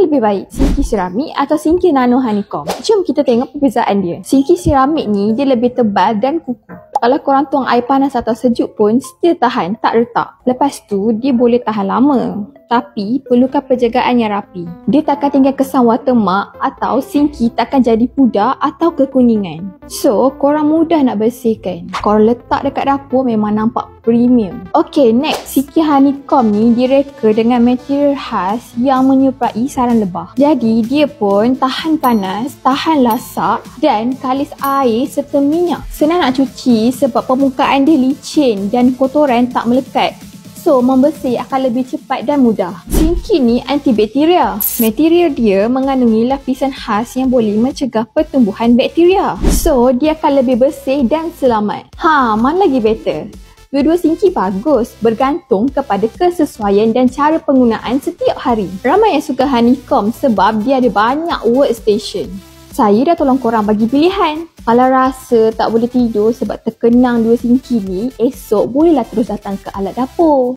lebih baik, sinki seramik atau sinki nano honeycomb? Jom kita tengok perbezaan dia. Sinki seramik ni dia lebih tebal dan kukuh. Kalau korang tuang air panas atau sejuk pun still tahan, tak retak. Lepas tu dia boleh tahan lama. Tapi perlukan penjagaan yang rapi. Dia takkan tinggal kesan watermark atau sinki takkan jadi pudar atau kekuningan. So, korang mudah nak bersihkan. Korang letak dekat dapur memang nampak premium. Okay, next. Sinki honeycomb ni direka dengan material khas yang menyerupai sarang lebah. Jadi, dia pun tahan panas, tahan lasak dan kalis air serta minyak. Senang nak cuci sebab permukaan dia licin dan kotoran tak melekat. So, membersih akan lebih cepat dan mudah. Sinki ni antibakteria. Material dia mengandungi lapisan khas yang boleh mencegah pertumbuhan bakteria. So, dia akan lebih bersih dan selamat. Mana lagi better? Dua-dua sinki bagus, bergantung kepada kesesuaian dan cara penggunaan setiap hari. Ramai yang suka honeycomb sebab dia ada banyak workstation. Saya dah tolong korang bagi pilihan. Kalau rasa tak boleh tidur sebab terkenang dua sinki ni, esok bolehlah terus datang ke alat dapur.